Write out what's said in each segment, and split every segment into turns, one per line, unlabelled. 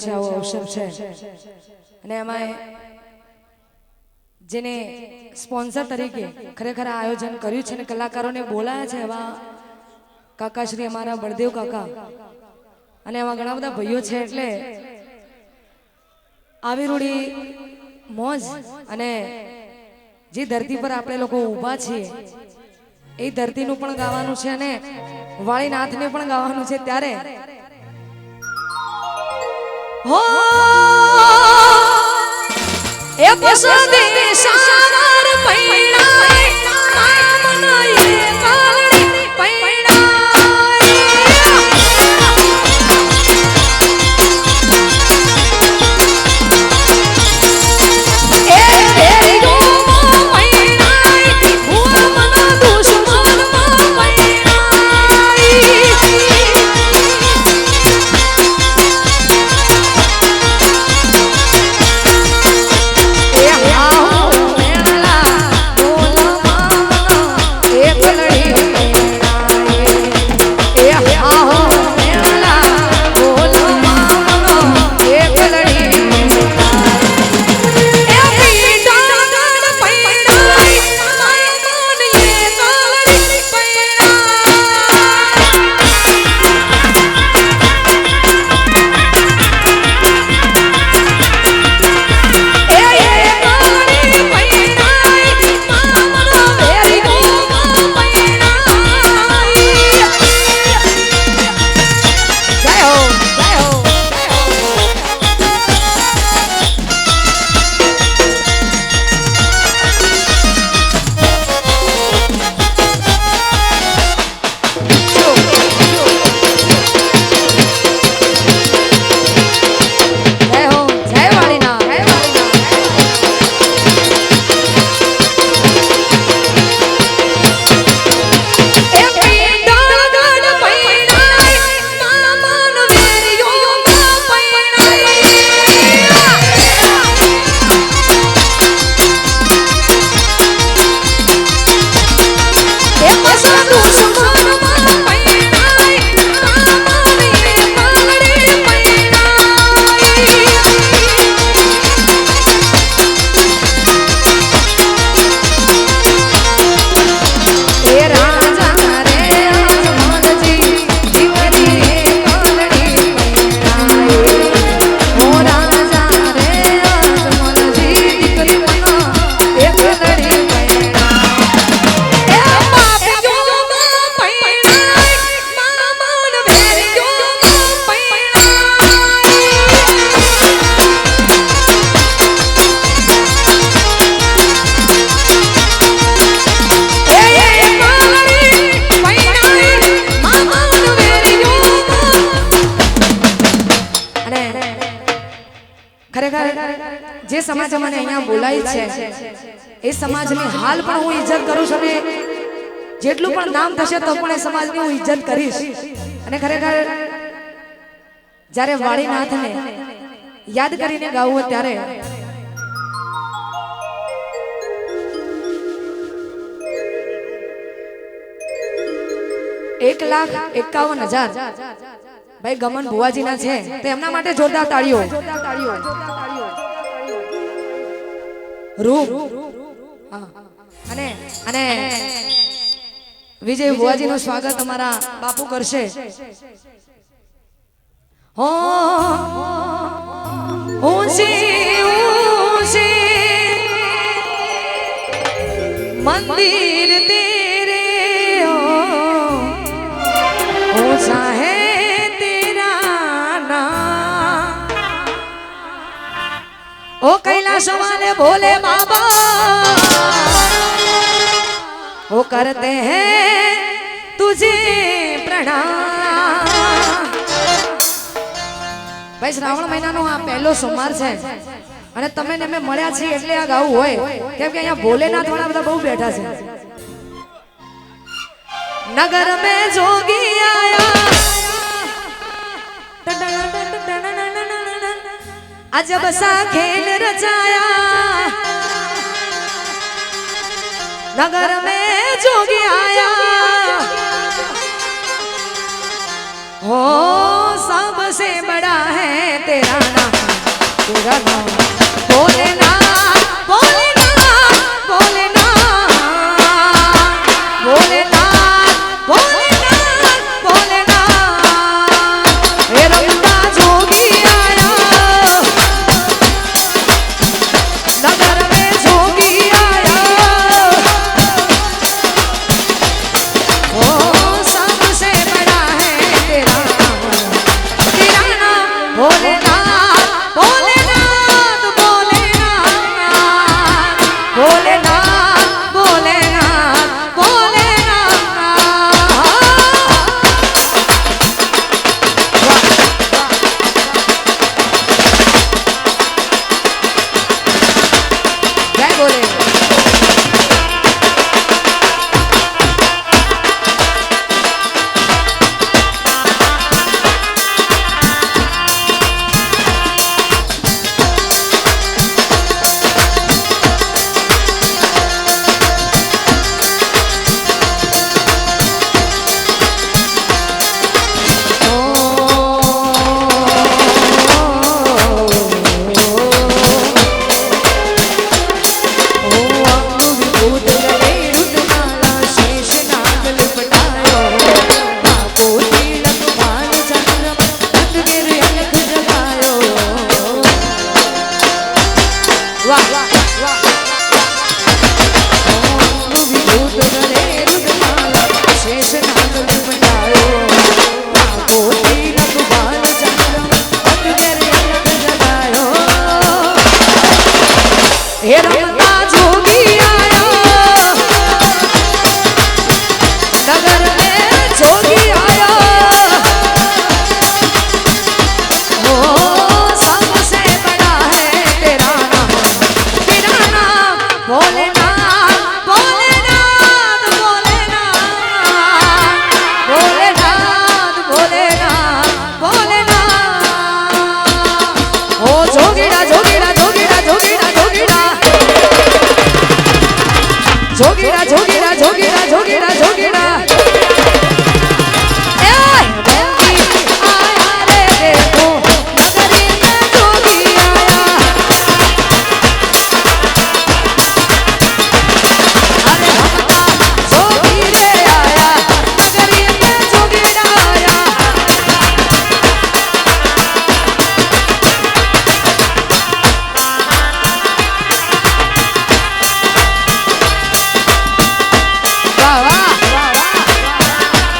છે, આવો અવસર છે અને એમાં જેને સ્પોન્સર તરીકે ખરેખર આયોજન કર્યું છે અને કલાકારોને બોલાયા છે એવા કાકાશ્રી અમારા બળદેવ કાકા અને એવા ઘણા બધા ભાઈઓ છે। એટલે આવી રૂડી મોજ અને જે ધરતી પર આપણે લોકો ઊભા છીએ એ ધરતીનું પણ ગાવાનું છે અને વાળીનાથને પણ ગાવાનું છે। ત્યારે હો એ પસંદે સાવાર પૈણાય મામનાય કાળી પૈણાય એ તેરી ગો પૈણાય ભૂલ મન દુશ્મન પૈણાય જે સમાજ મને અહીંયા બોલાય છે એ સમાજની હાલ પણ હું ઇજ્જત કરું છું અને જેટલું પણ નામ થશે તો પણ એ સમાજની હું ઇજ્જત કરીશ। અને ખરેખર જ્યારે વાળીનાથને યાદ કરીને ગાવું ત્યારે ₹1,51,000 ભાઈ ગમન ભુવાજીના છે તો એમના માટે જોરદાર તાળીઓ। રૂપ અને અને વિજય ભુવાજીનું સ્વાગત અમારા બાપુ કરશે। હો ઊંચી ઊંચી મંદિર તેરે ऊंचा है तेरा नाम ओ कैलाश वाले भोले बाबा वो करते हैं तुझे प्रणाम। भाई श्रावण महीनाનો આ પહેલો સોમવાર છે અને તમે ને મેં મળ્યા છીએ એટલે આ ગાવું હોય કેમ કે અહીંયા ભોલેનાથ વાળા બધા બહુ બેઠા છે। नगर में जोगी आया अजब सा खेल रचाया नगर में जोगी आया हो सबसे बड़ा है तेरा तेरा नाम भोलेनाथ भोलेनाथ भोलेनाथ भोलेनाथ भोलेनाथ भोलेनाथ हे रमता जोगी आया नगर में जोगी आया ओ सबसे बड़ा है तेरा नाम भोलेनाथ भोलेनाथ भोलेनाथ भोलेनाथ भोलेनाथ भोलेनाथ जय बोले हे रमता जोगी आया नगर में जोगी आया ओ सबसे बड़ा है तेरा नाम भोलेनाथ भोलेनाथ भोलेनाथ भोलेनाथ भोलेनाथ भोलेनाथ ओ जोगीड़ा जोगीड़ा जोगीड़ा जोगीड़ा जोगीड़ा जोगीड़ा जोगीड़ा जोगीड़ा जोगीड़ा जोगीड़ा ए जोगी आया रे देखो नगरी में जोगी आया अरे हमका जोगी रे आया नगरी में जोगीड़ा आया वाह वाह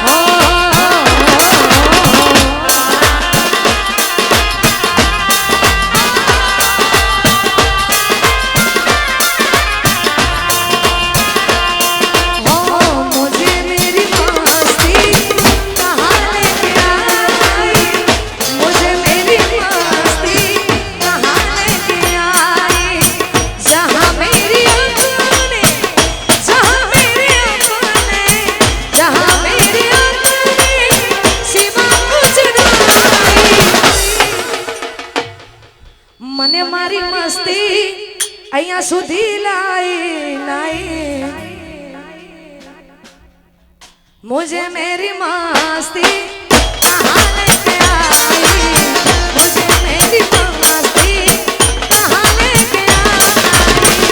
ओ मुझे मेरी मस्ती कहाँ लेके आई मुझे मेरी मस्ती कहाँ लेके आई जहाँ मेरी अपने जहाँ मेरी अपने जहाँ मेरी अपने सिवा कुछ नहीं મને મારી મસ્તી અહીંયા સુધી लाई नहीं मुझे मेरी मस्ती कहाँ लेके आई मुझे मेरी मस्ती कहाँ लेके आई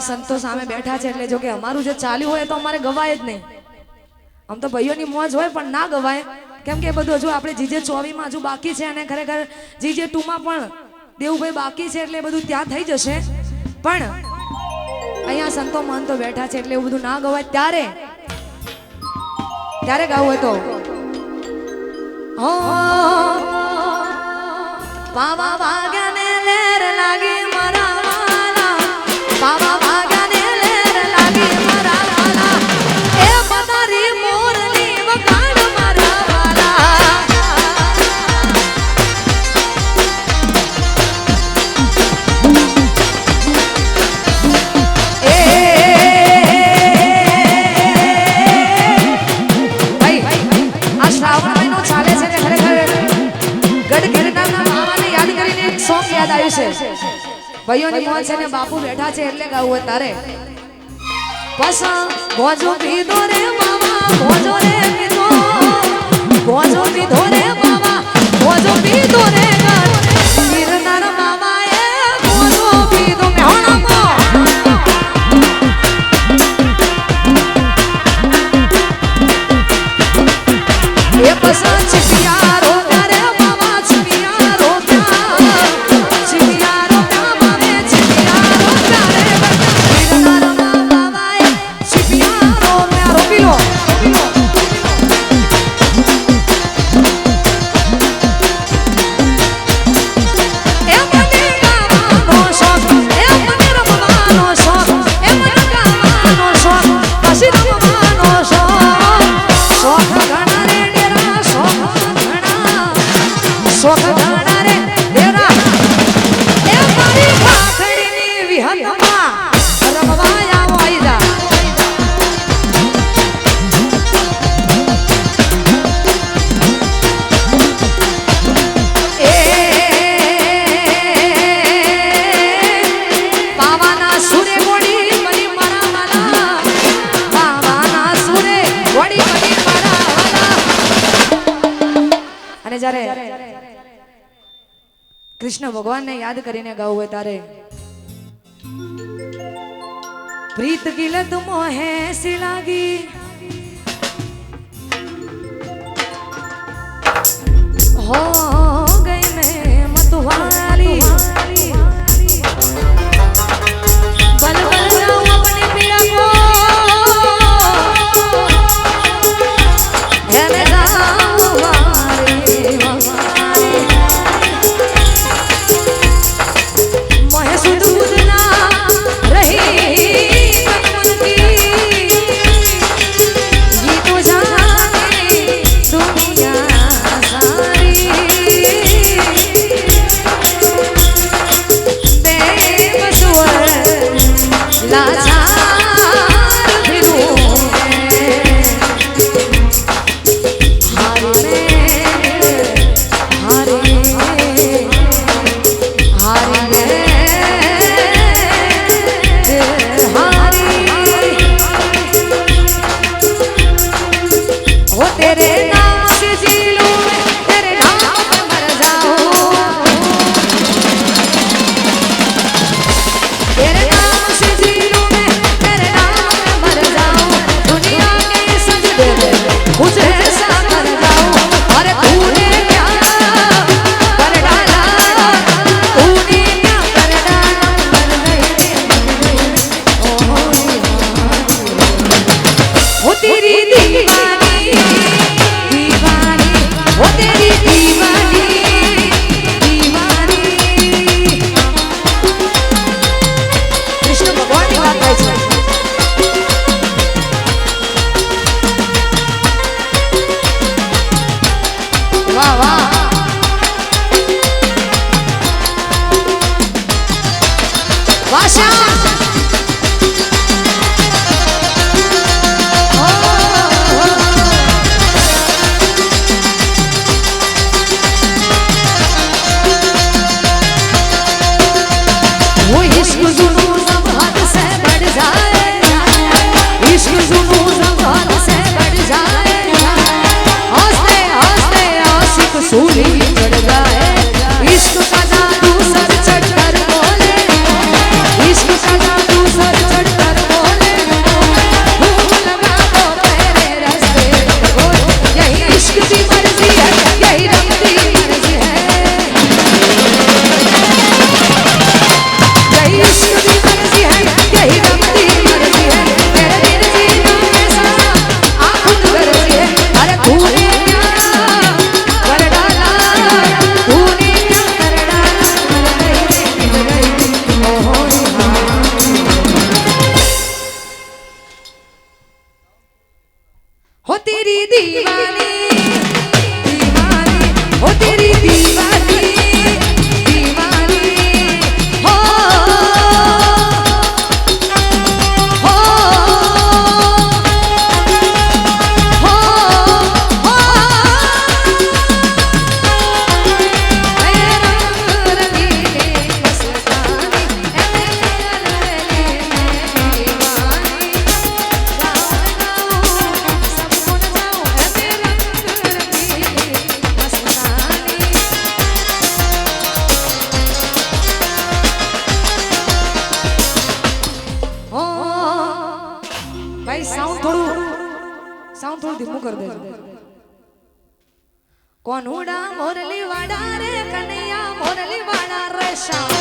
સંતો સામે બેઠા છે એટલે જો કે અમારું જે ચાલ્યું હોય તો અમારે ગવાય જ નહીં આમ તો ભાઈઓની મોજ હોય પણ ના ગવાય કેમ કે બધું હજુ આપણે જીજે 24 માં હજુ બાકી છે અને ખરેખર જીજે 2 માં પણ દેવભાઈ બાકી છે એટલે બધું ત્યાં થઈ જશે પણ અહીંયા સંતો મહંતો બેઠા છે એટલે એવું બધું ના ગવાય ત્યારે ગાવું હોય તો પાવા વાગ્યાને લેર લાગી મારા વાલા પાવા વાગ્યાને લેર લાગી મારા વાલા એ પતારી મોરલી વગાડ મારા વાલા એ ભાઈઓની મોજ છે ને બાપુ બેઠા છે એટલે ગાવું તારે પસા ભોજો પીધો રે મામા ભોજો રે પીધો ભોજો પીધો રે મામા ભોજો પીધો રે ગીરનાર મામા એ ભોજો પીધો મેહોણા એ પસા ચિપિયા રો કરે મામા ચિપિયા રો ચિપિયા રો મામા મે ચિપિયા રો કરે ગીરનાર મામા એ ચિપિયા રો મે પીલો कृष्ण भगवान ने याद करीने गाओ है तारे प्रीत की लत मोहे सी लागी हो गई मैं मतवाली बल बल जाऊं अपनी पिया को है मैं સાઉન્ડ થોડું ધીમું કરી દેજો. કોનુડા મોરલી વાડા રે કનૈયા મોરલી વાડા રે શ્યામ.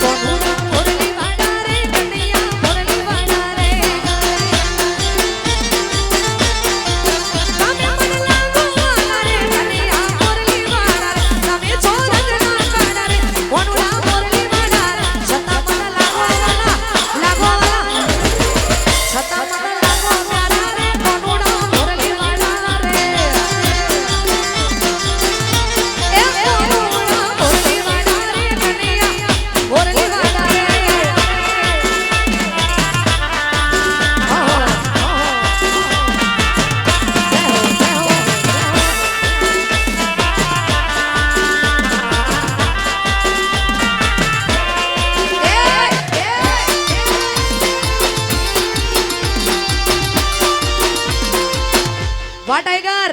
કોનુડા મોરલી વાડા રે કનૈયા મોરલી વાડા રે. તમે મને લાગો વાલા રે કનૈયા મોરલી વાડા રે. તમે છો રંગના વાડા રે કોનુડા મોરલી વાડા રે. છતાં મને લાગો વાલા છતાં મને લાગો વાલા રે કોનુડા મોરલી વાડા રે. એ કોનુડા મોરલી વાડા રે કનૈયા મોરલી વાડા રે.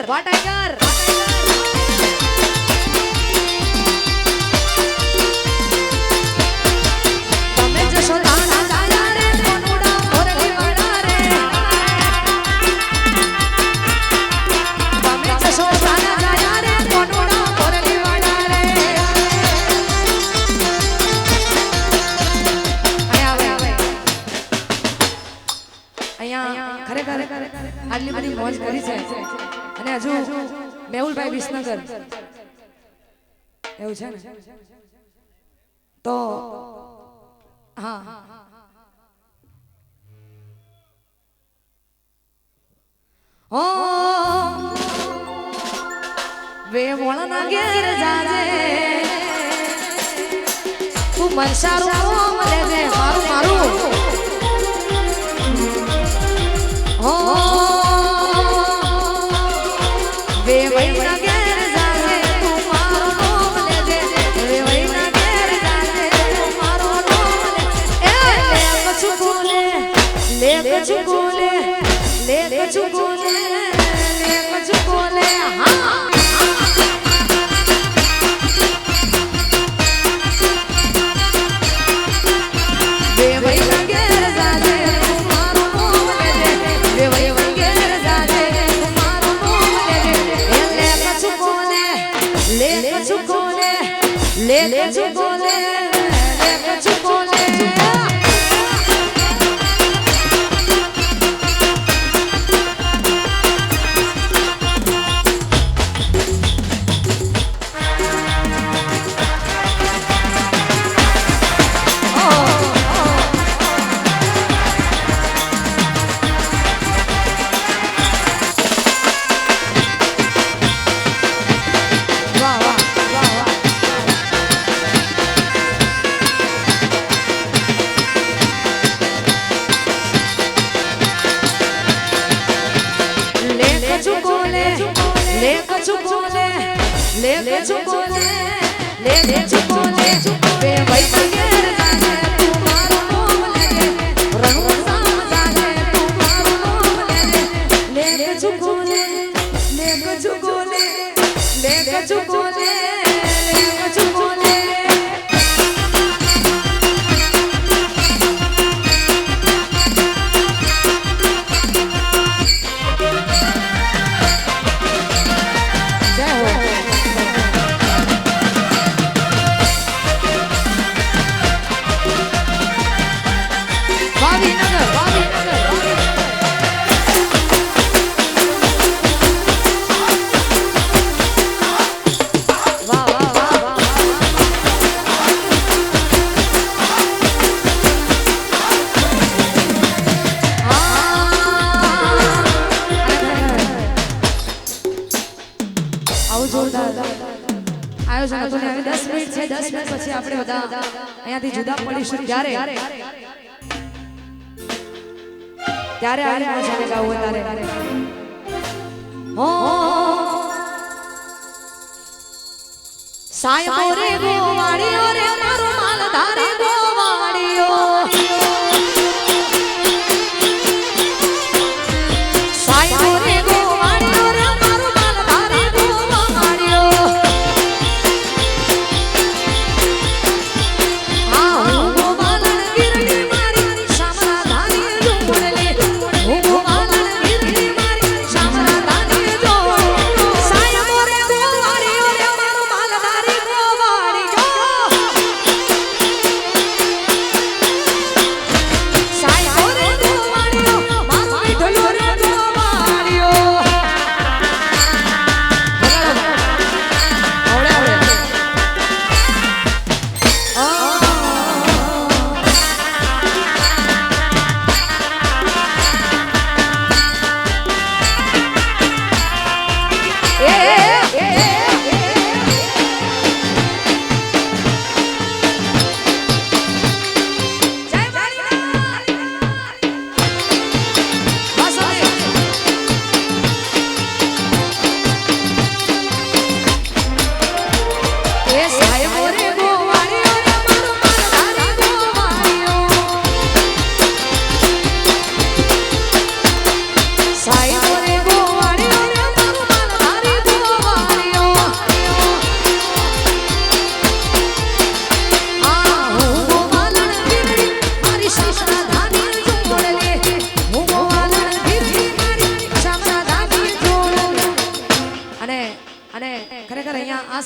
વાહ ટાઈગર તમે જશો તાના જાયા રે કોનુડા મોરલી વાડા રે. તમે જશો તાના જાયા રે કોનુડા મોરલી વાડા રે. અહીંયા ખરેખર આટલી બધી મોજ કરી છે અને હજુ મેહુલભાઈ વિસનગર એવું છે ને તો હા ઓ વે મોળના ઘેર જાજે તું મનસારું મળે છે મારું મારું ઓ વે વૈના ઘેર જાજે તું મારું નામ લેજે. વે વૈના ઘેર જાજે તું મારું નામ લેજે. એ લે કछु બોલે લે કछु બોલે લે કछु બોલે લે કछु બોલે હા. વે વૈના ઘેર જાજે તું મારું નામ લેજે. વે વૈના ઘેર જાજે તું મારું નામ લેજે. એ લે કछु બોલે લે કछु બોલે લે કछु બોલે લે કछु બોલે. ले कछु बोले ले कछु बोले ले कछु बोले वे वैना घेर जाजे तू मारो नाम लेजे. रणु साम जाजे तू मारो नाम लेजे. ले कछु बोले ले कछु बोले ले कछु बोले ले कछु बोले. આયોજન હતું ને 10 મિનિટ છે 10 મિનિટ પછી આપણે બધા અહીંયાથી જુદા પડીશું ત્યારે આરે મજાને ગાવું ત્યારે હો સાયબો રે ગોવાળીઓ રે મારો માલધારી ગોવાળીઓ સાયબો રે ગોવાળીઓ રે મારો માલધારી ગોવાળીઓ. આ હું ગોવાળણ ગીરડી મારી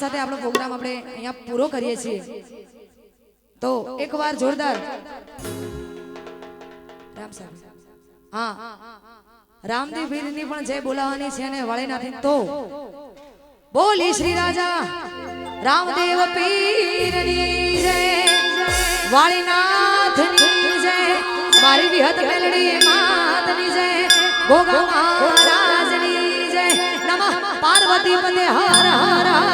સાથે આપણો પ્રોગ્રામ આપણે અહીંયા પૂરો કરીએ છીએ તો એકવાર જોરદાર રામ સાહેબ હા રામદેવ વીરની પણ જય બોલાવાની છે અને વાળીનાથી તો બોલી શ્રી રાજા રામદેવ પીરની જય વાળીનાથની જય મારી વિહત મેલડી માતની જય ગોગા મહારાજની જય નમઃ પાર્વતી પતે હર હર